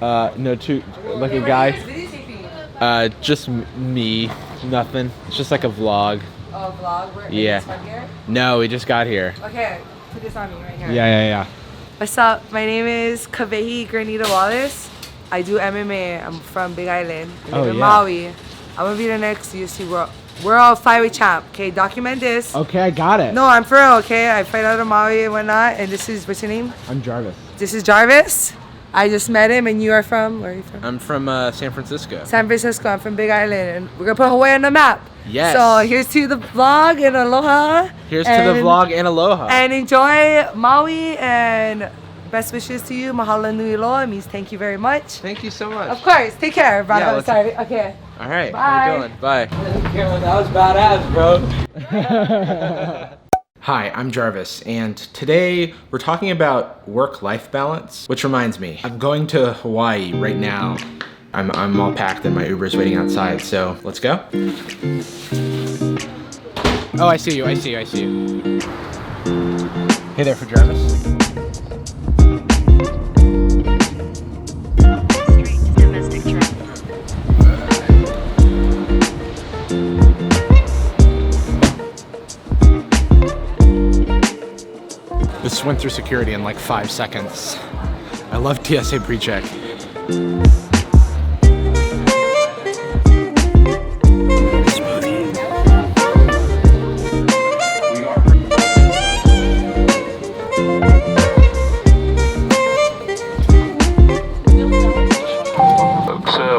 No, two, like a guy. What is it? Just me, nothing. It's just like a vlog. Oh, vlog? Where, Yeah. here? No, we just got here. Okay, put this on me right here. Yeah. What's up? My name is Kavehi Granita Wallace. I do MMA. I'm from Big Island. I live in Maui. I'm gonna be the next UFC world flyweight champ. Okay, document this. Okay, I got it. No, I'm for real, okay? I fight out of Maui and whatnot. And this is, what's your name? I'm Jarvis. This is Jarvis. I just met him, and you are from, where are you from? I'm from San Francisco. San Francisco. I'm from Big Island, and we're gonna put Hawaii on the map. Yes. So here's to the vlog and aloha. Here's to the vlog and aloha. And enjoy Maui, and best wishes to you. Mahalo nui loa. It means thank you very much. Thank you so much. Of course. Take care, brother. Yeah, Sorry. Okay. All right. Bye. How you doing? Bye. That was badass, bro. Hi, I'm Jarvis, and today we're talking about work-life balance, which reminds me, I'm going to Hawaii right now. I'm all packed and my Uber's waiting outside, so let's go. Oh, I see you. Hey there for Jarvis. This went through security in like 5 seconds. I love TSA pre-check.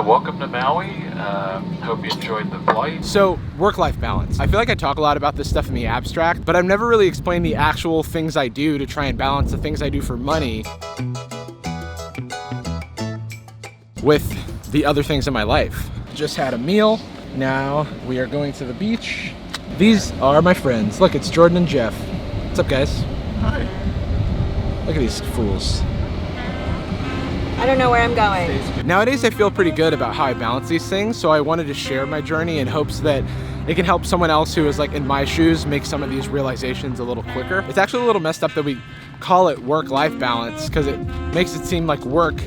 Welcome to Maui. Hope you enjoyed the flight. So, work-life balance. I feel like I talk a lot about this stuff in the abstract, but I've never really explained the actual things I do to try and balance the things I do for money with the other things in my life. Just had a meal. Now we are going to the beach. These are my friends. Look, it's Jordan and Jeff. What's up, guys? Hi. Look at these fools. I don't know where I'm going. Nowadays, I feel pretty good about how I balance these things, so I wanted to share my journey in hopes that it can help someone else who is like in my shoes make some of these realizations a little quicker. It's actually a little messed up that we call it work-life balance because it makes it seem like work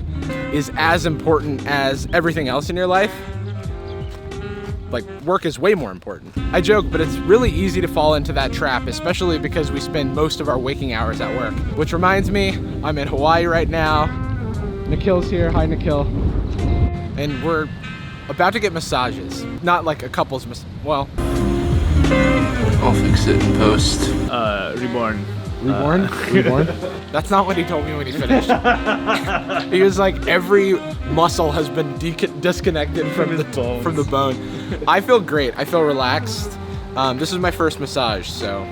is as important as everything else in your life. Like, work is way more important. I joke, but it's really easy to fall into that trap, especially because we spend most of our waking hours at work. Which reminds me, I'm in Hawaii right now. Nikhil's here. Hi, Nikhil. And we're about to get massages. Not like a couple's well. I'll fix it in post. Reborn. Reborn? Reborn? That's not what he told me when he finished. He was like, every muscle has been disconnected from the bone. I feel great. I feel relaxed. This is my first massage, so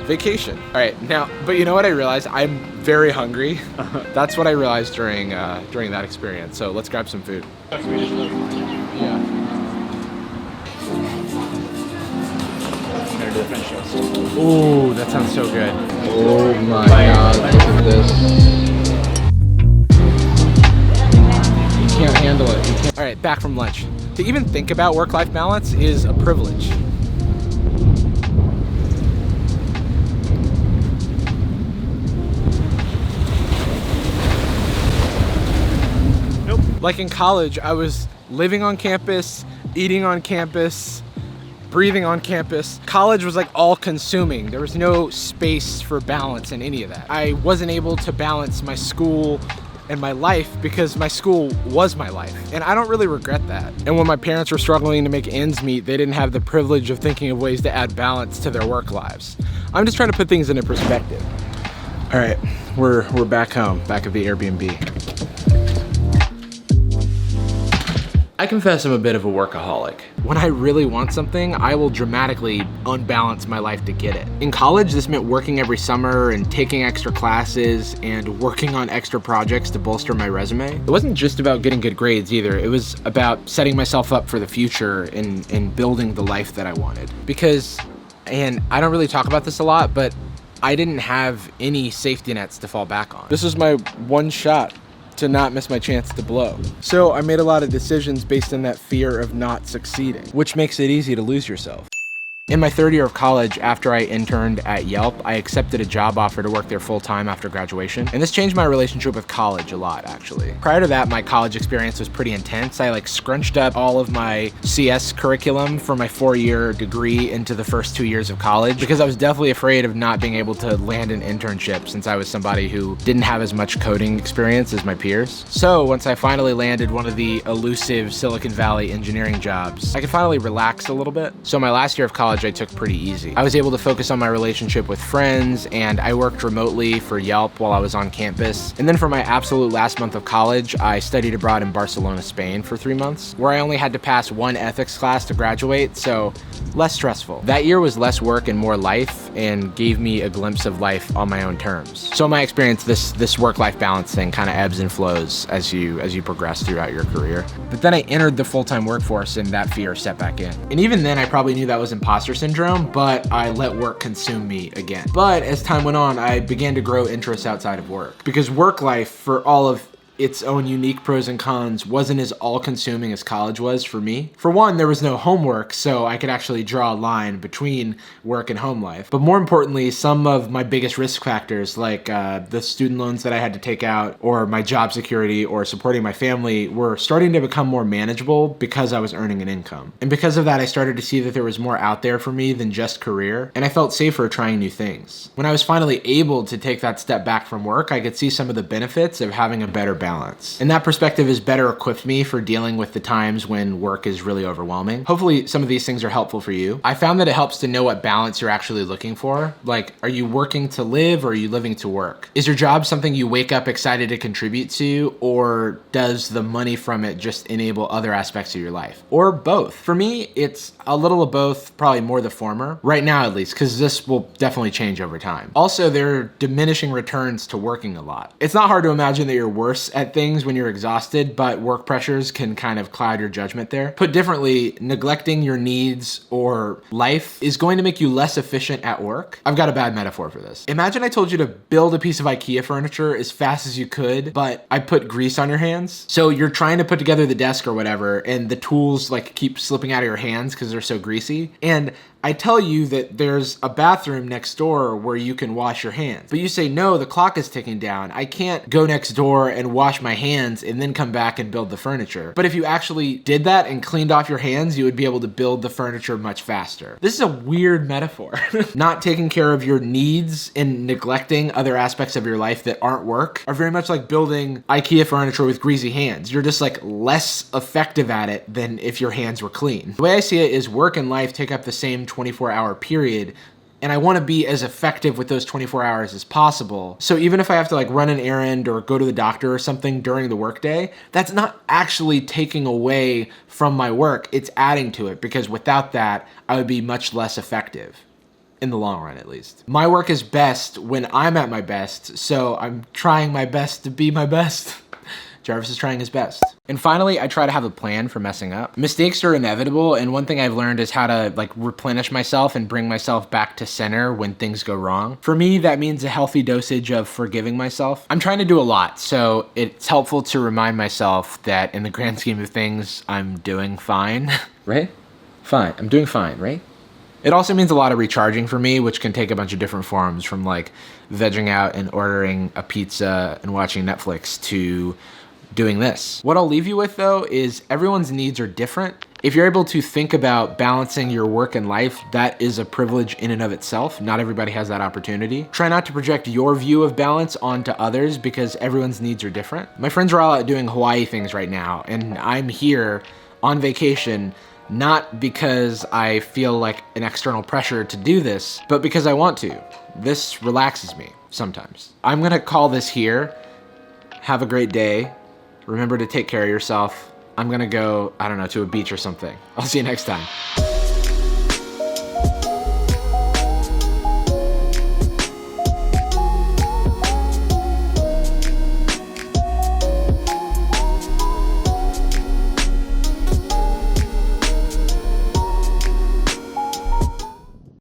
vacation. All right, now, but you know what I realized? I'm very hungry. That's what I realized during that experience. So let's grab some food. Yeah. Ooh, that sounds so good. Oh my god, look at this. You can't handle it. All right, back from lunch. To even think about work-life balance is a privilege. Like in college, I was living on campus, eating on campus, breathing on campus. College was like all consuming. There was no space for balance in any of that. I wasn't able to balance my school and my life because my school was my life. And I don't really regret that. And when my parents were struggling to make ends meet, they didn't have the privilege of thinking of ways to add balance to their work lives. I'm just trying to put things into perspective. All right, we're back home, back at the Airbnb. I confess I'm a bit of a workaholic. When I really want something, I will dramatically unbalance my life to get it. In college, this meant working every summer and taking extra classes and working on extra projects to bolster my resume. It wasn't just about getting good grades either. It was about setting myself up for the future and building the life that I wanted. Because, and I don't really talk about this a lot, but I didn't have any safety nets to fall back on. This was my one shot to not miss my chance to blow. So I made a lot of decisions based on that fear of not succeeding, which makes it easy to lose yourself. In my third year of college, after I interned at Yelp, I accepted a job offer to work there full-time after graduation. And this changed my relationship with college a lot, actually. Prior to that, my college experience was pretty intense. I scrunched up all of my CS curriculum for my 4-year degree into the first 2 years of college because I was definitely afraid of not being able to land an internship since I was somebody who didn't have as much coding experience as my peers. So once I finally landed one of the elusive Silicon Valley engineering jobs, I could finally relax a little bit. So my last year of college I took pretty easy. I was able to focus on my relationship with friends, and I worked remotely for Yelp while I was on campus. And then for my absolute last month of college, I studied abroad in Barcelona, Spain for 3 months, where I only had to pass one ethics class to graduate, so less stressful. That year was less work and more life, and gave me a glimpse of life on my own terms. So in my experience, this work-life balance thing kind of ebbs and flows as you progress throughout your career. But then I entered the full-time workforce and that fear set back in. And even then I probably knew that was imposter syndrome, but I let work consume me again. But as time went on, I began to grow interests outside of work, because work life, for all of its own unique pros and cons, wasn't as all-consuming as college was for me. For one, there was no homework, so I could actually draw a line between work and home life. But more importantly, some of my biggest risk factors, like the student loans that I had to take out, or my job security, or supporting my family, were starting to become more manageable because I was earning an income. And because of that, I started to see that there was more out there for me than just career, and I felt safer trying new things. When I was finally able to take that step back from work, I could see some of the benefits of having a better balance. And that perspective has better equipped me for dealing with the times when work is really overwhelming. Hopefully some of these things are helpful for you. I found that it helps to know what balance you're actually looking for. Like, are you working to live, or are you living to work? Is your job something you wake up excited to contribute to, or does the money from it just enable other aspects of your life? Or both? For me, it's a little of both, probably more the former, right now at least, because this will definitely change over time. Also, there are diminishing returns to working a lot. It's not hard to imagine that you're worse at things when you're exhausted, but work pressures can kind of cloud your judgment there. Put differently, neglecting your needs or life is going to make you less efficient at work. I've got a bad metaphor for this. Imagine I told you to build a piece of IKEA furniture as fast as you could, but I put grease on your hands. So you're trying to put together the desk or whatever, and the tools keep slipping out of your hands because they're so greasy. And I tell you that there's a bathroom next door where you can wash your hands. But you say, no, the clock is ticking down. I can't go next door and wash my hands and then come back and build the furniture. But if you actually did that and cleaned off your hands, you would be able to build the furniture much faster. This is a weird metaphor. Not taking care of your needs and neglecting other aspects of your life that aren't work are very much like building IKEA furniture with greasy hands. You're just less effective at it than if your hands were clean. The way I see it is work and life take up the same 24-hour period, and I want to be as effective with those 24 hours as possible. So even if I have to run an errand or go to the doctor or something during the workday, that's not actually taking away from my work, it's adding to it, because without that, I would be much less effective. In the long run, at least. My work is best when I'm at my best, so I'm trying my best to be my best. Jarvis is trying his best. And finally, I try to have a plan for messing up. Mistakes are inevitable, and one thing I've learned is how to replenish myself and bring myself back to center when things go wrong. For me, that means a healthy dosage of forgiving myself. I'm trying to do a lot, so it's helpful to remind myself that in the grand scheme of things, I'm doing fine. Right? Fine. I'm doing fine, right? It also means a lot of recharging for me, which can take a bunch of different forms, from vegging out and ordering a pizza and watching Netflix to doing this. What I'll leave you with though is everyone's needs are different. If you're able to think about balancing your work and life, that is a privilege in and of itself. Not everybody has that opportunity. Try not to project your view of balance onto others, because everyone's needs are different. My friends are all out doing Hawaii things right now, and I'm here on vacation, not because I feel like an external pressure to do this, but because I want to. This relaxes me sometimes. I'm gonna call this here. Have a great day. Remember to take care of yourself. I'm gonna go, I don't know, to a beach or something. I'll see you next time.